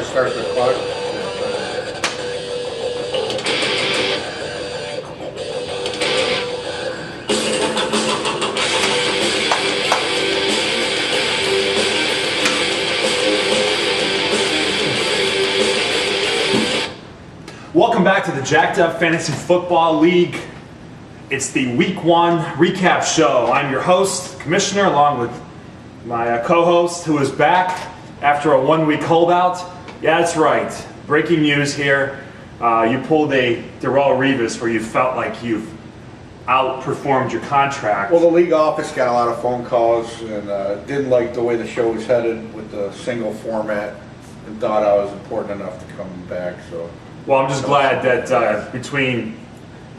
I start the clock. Welcome back to the Jacked Up Fantasy Football League. It's the Week 1 recap show. I'm your host, Commissioner, along with my co-host, who is back after a 1-week holdout. Yeah, that's right. Breaking news here. You pulled a Darrelle Revis where you felt like you've outperformed your contract. Well, the league office got a lot of phone calls and didn't like the way the show was headed with the single format and thought I was important enough to come back. So. Well, I'm just glad that between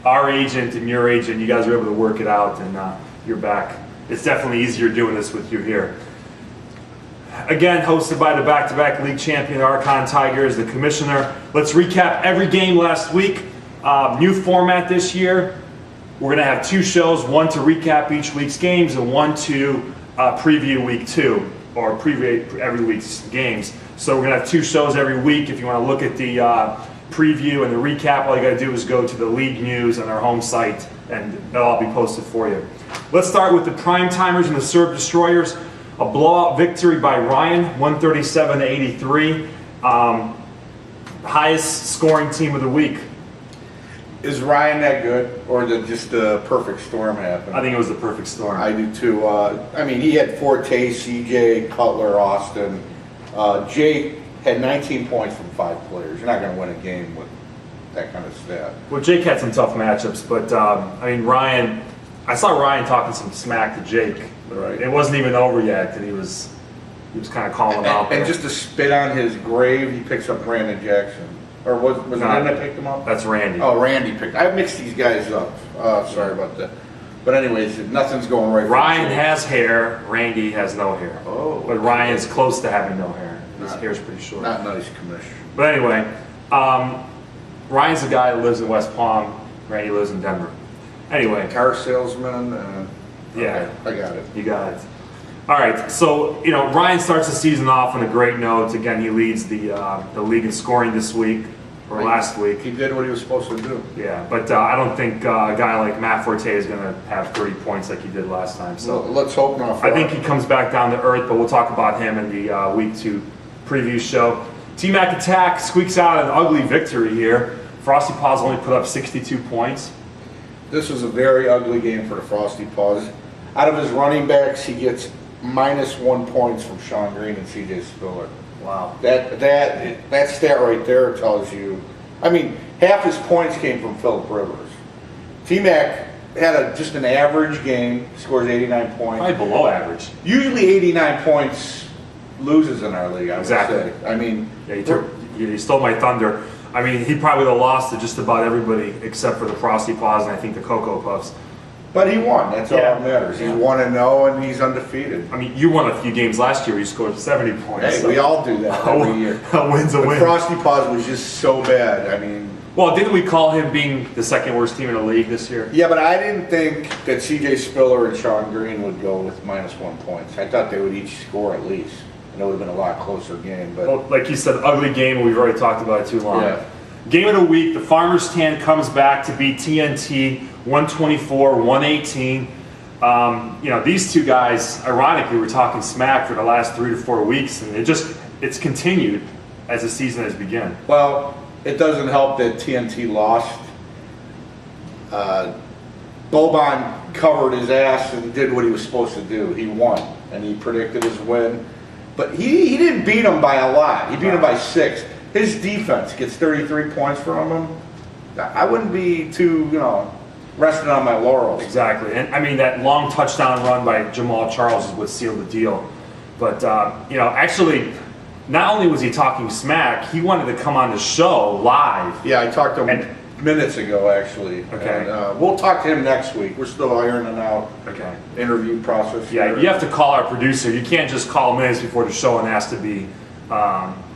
our agent and your agent, you guys were able to work it out and you're back. It's definitely easier doing this with you here. Again, hosted by the back-to-back league champion Archon Tigers, the commissioner. Let's recap every game last week. New format this year. We're going to have 2 shows, one to recap each week's games and one to preview week 2 or preview every week's games. So we're going to have 2 shows every week. If you want to look at the preview and the recap, all you got to do is go to the league news on our home site and it'll all be posted for you. Let's start with the prime timers and the Serve Destroyers. A blowout victory by Ryan, 137-83. Highest scoring team of the week. Is Ryan that good, or did just the perfect storm happen? I think it was the perfect storm. I do too. I mean, he had Forte, CJ, Cutler, Austin. Jake had 19 points from 5 players. You're not going to win a game with that kind of stat. Well, Jake had some tough matchups, but I mean, Ryan, I saw Ryan talking some smack to Jake. Right. It wasn't even over yet, and he was kind of calling him out. And just to spit on his grave, he picks up Brandon Jackson. Or was it him that picked him up? That's Randy. Oh, Randy picked. I mixed these guys up. Sorry about that. But anyways, nothing's going right. Ryan has hair. Randy has no hair. Oh. But Ryan's close to having no hair. His hair's pretty short. Not nice, Commissioner. But anyway, Ryan's the guy that lives in West Palm. Randy lives in Denver. Anyway. Car salesman. Yeah. Okay, I got it. You got it. All right, so Ryan starts the season off on a great note. Again, he leads the league in scoring this week or last week. He did what he was supposed to do. Yeah, but I don't think a guy like Matt Forte is going to have 30 points like he did last time. So well, let's hope not. I think he comes back down to earth, but we'll talk about him in the week 2 preview show. T-Mac Attack squeaks out an ugly victory here. Frosty Paws only put up 62 points. This was a very ugly game for the Frosty Paws. Out of his running backs, he gets -1 points from Sean Green and CJ Spiller. Wow. That stat right there tells you. I mean, half his points came from Phillip Rivers. T-Mac had just an average game, scores 89 points. Probably below average. Usually 89 points loses in our league, I would say. I mean, yeah, he stole my thunder. I mean, he probably would have lost to just about everybody except for the Frosty Paws and I think the Cocoa Puffs. But he won. That's all that matters. He's 1-0 and he's undefeated. I mean, you won a few games last year where you scored 70 points. Hey, so. we all do that every year. A win's a win. Frosty Paws was just so bad. I mean... Well, didn't we call him being the second worst team in the league this year? Yeah, but I didn't think that CJ Spiller and Sean Green would go with -1 points. I thought they would each score at least. And it would have been a lot closer game. But well, like you said, ugly game, and we've already talked about it too long. Yeah. Game of the week, the Farmers Tan comes back to beat TNT 124-118. These two guys, ironically, were talking smack for the last 3 to 4 weeks, and it's continued as the season has begun. Well, it doesn't help that TNT lost. Boban covered his ass and did what he was supposed to do. He won, and he predicted his win. But he didn't beat him by a lot. He beat him by 6. His defense gets 33 points from him. I wouldn't be too, resting on my laurels. Exactly. And I mean, that long touchdown run by Jamal Charles is what sealed the deal. But, actually, not only was he talking smack, he wanted to come on the show live. Yeah, I talked to him minutes ago, actually. Okay. And, we'll talk to him next week. We're still ironing out interview process. Yeah, you have to call our producer. You can't just call minutes before the show and ask to be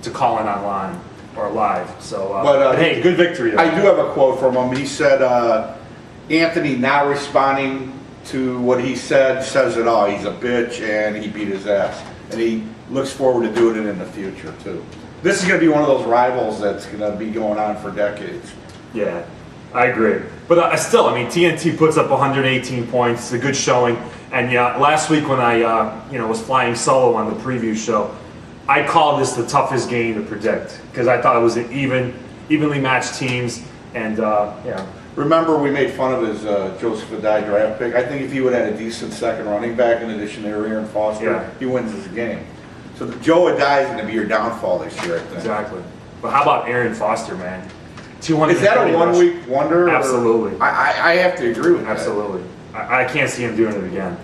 to call in online or live. So, but hey, good victory, though. I do have a quote from him. He said, Anthony not responding to what he said says it all. He's a bitch, and he beat his ass. And he looks forward to doing it in the future, too. this is going to be one of those rivals that's going to be going on for decades. Yeah, I agree. But I still, I mean, TNT puts up 118 points. It's a good showing. And yeah, last week when I, was flying solo on the preview show, I called this the toughest game to predict because I thought it was an evenly matched teams. And Remember, we made fun of his Joseph Adai draft pick. I think if he would have had a decent second running back in addition to Aaron Foster, he wins this game. So Joe Adai is going to be your downfall this year, I think. Exactly. But how about Aaron Foster, man? 200. Is that a one-week wonder? Absolutely. I have to agree with that. Absolutely. I can't see him doing it again.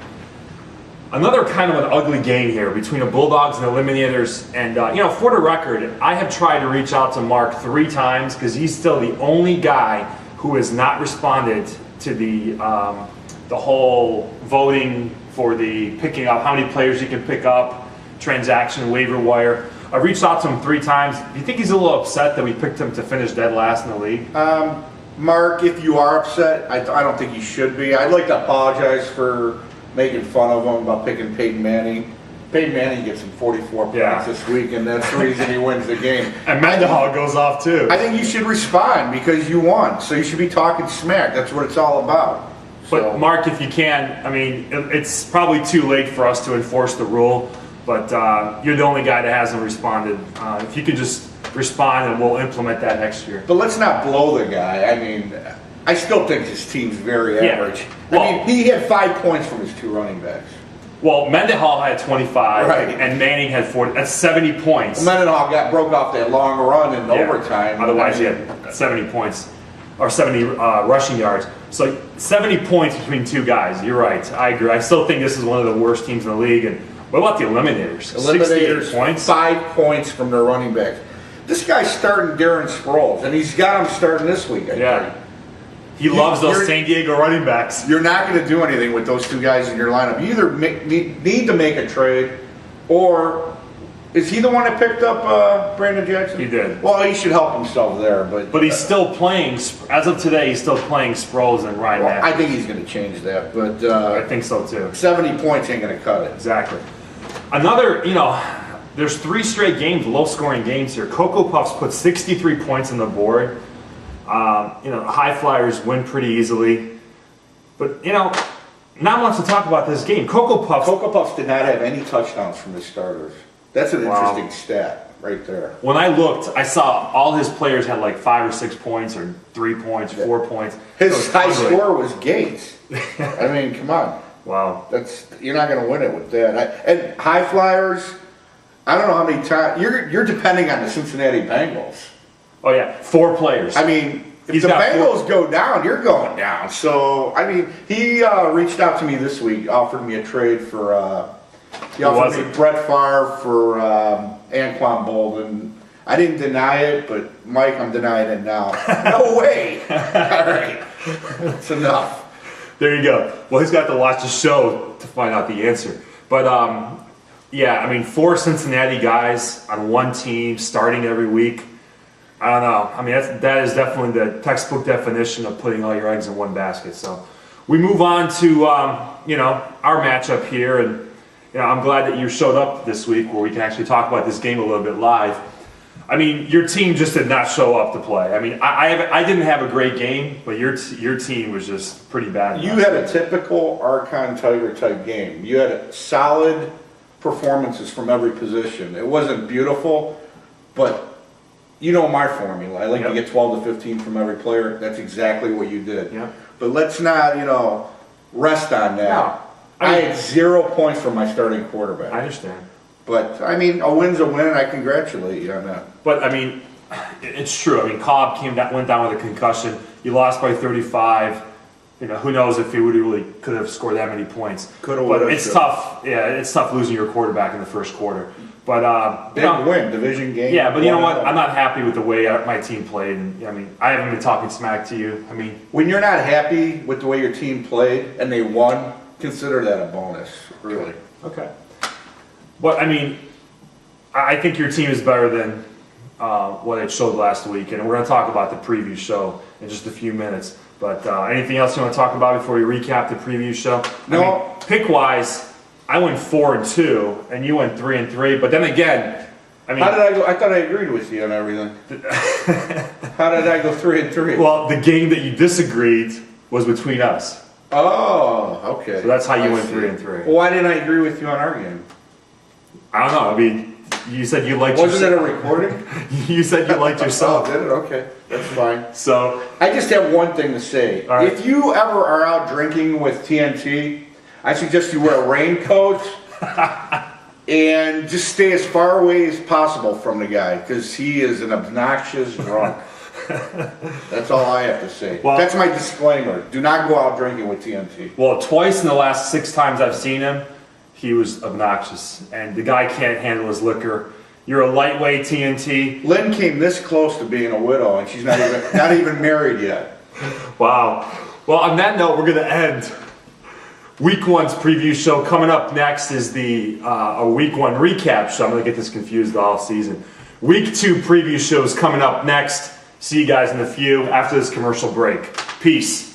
Another kind of an ugly game here between the Bulldogs and Eliminators. And, for the record, I have tried to reach out to Mark 3 times because he's still the only guy who has not responded to the whole voting for the picking up, how many players you can pick up, transaction, waiver wire. I reached out to him 3 times. Do you think he's a little upset that we picked him to finish dead last in the league? Mark, if you are upset, I don't think you should be. I'd like to apologize for making fun of him about picking Peyton Manning. Peyton Manning gets him 44 points this week, and that's the reason he wins the game. And Mendenhall goes off too. I think you should respond because you won, so you should be talking smack. That's what it's all about. But Mark, if you can, I mean, it's probably too late for us to enforce the rule, but you're the only guy that hasn't responded. If you could just respond, and we'll implement that next year. But let's not blow the guy. I mean, I still think his team's very average. Well, I mean, he had 5 points from his 2 running backs. Well, Mendenhall had 25, and Manning had 40. That's 70 points. Mendenhall broke off that long run in overtime. Otherwise, he had 70 points, or 70 rushing yards. So 70 points between 2 guys. You're right. I agree. I still think this is one of the worst teams in the league. And what about the Eliminators? 68 points. 5 points from their running backs. This guy's starting Darren Sproles, and he's got him starting this week, I think. He loves those San Diego running backs. You're not going to do anything with those 2 guys in your lineup. You either need to make a trade, or is he the one that picked up Brandon Jackson? He did. Well, he should help himself there, but he's still playing. As of today, he's still playing Sproles and Ryan Matthews. I think he's going to change that, but I think so too. 70 points ain't going to cut it. Exactly. Another, there's 3 straight games, low-scoring games here. Cocoa Puffs put 63 points on the board. High Flyers win pretty easily. But, not much to talk about this game. Cocoa Puffs did not have any touchdowns from his starters. That's an interesting stat right there. When I looked, I saw all his players had like 5 or 6 points or 3 points, 4 points. His high score was Gates. I mean, come on. Wow. You're not going to win it with that. And High Flyers, I don't know how many times you're depending on the Cincinnati Bengals. Oh yeah, 4 players. I mean, if the Bengals go down, you're going down. So I mean, he reached out to me this week, offered me a trade for. He offered me Brett Favre for Anquan Bolden. I didn't deny it, but Mike, I'm denying it now. No way. All right, it's enough. There you go. Well, he's got to watch the show to find out the answer. But yeah, I mean, 4 Cincinnati guys on one team starting every week. I don't know. I mean, that is definitely the textbook definition of putting all your eggs in one basket. So we move on to our matchup here, and I'm glad that you showed up this week where we can actually talk about this game a little bit live. I mean, your team just did not show up to play. I mean, I didn't have a great game, but your team was just pretty bad. You had a typical Archon Tiger type game. You had solid performances from every position. It wasn't beautiful, but you know my formula. I like to get 12 to 15 from every player. That's exactly what you did. Yep. But let's not, rest on that. No. I had 0 points from my starting quarterback. I understand. But, I mean, a win's a win, and I congratulate you on that. But, I mean, it's true. I mean, Cobb went down with a concussion. You lost by 35. Who knows if he really could have scored that many points. But it's tough. Yeah, it's tough losing your quarterback in the first quarter. But big win, division game. Yeah, but you know what? I'm not happy with the way my team played. And I mean, I haven't been talking smack to you. I mean, when you're not happy with the way your team played and they won, consider that a bonus, really. Okay. But I mean, I think your team is better than what it showed last week, and we're going to talk about the preview show in just a few minutes. But anything else you want to talk about before we recap the preview show? No. I mean, pick-wise, I went 4-2, and you went 3-3. But then again, I mean, How did I go? I thought I agreed with you on everything. How did I go 3-3? well, the game that you disagreed was between us. Oh, okay. So that's how you I went see. 3-3. Well, why didn't I agree with you on our game? I don't know. I mean, you said you liked Wasn't it a yourself. recording? You said you liked Oh, yourself. did it? Okay, that's fine. So, I just have one thing to say. All right. If you ever are out drinking with TNT, I suggest you wear a raincoat and just stay as far away as possible from the guy because he is an obnoxious drunk. That's all I have to say. Well- That's my disclaimer. Do not go out drinking with TNT. well, twice in the last 6 times I've seen him, he was obnoxious. And the guy can't handle his liquor. You're a lightweight, TNT. Lynn came this close to being a widow and she's not even married yet. Wow. Well, on that note, we're going to end Week 1's preview show. Coming up next is the a Week 1 recap show. I'm going to get this confused all season. Week 2 preview show is coming up next. See you guys in a few after this commercial break. Peace.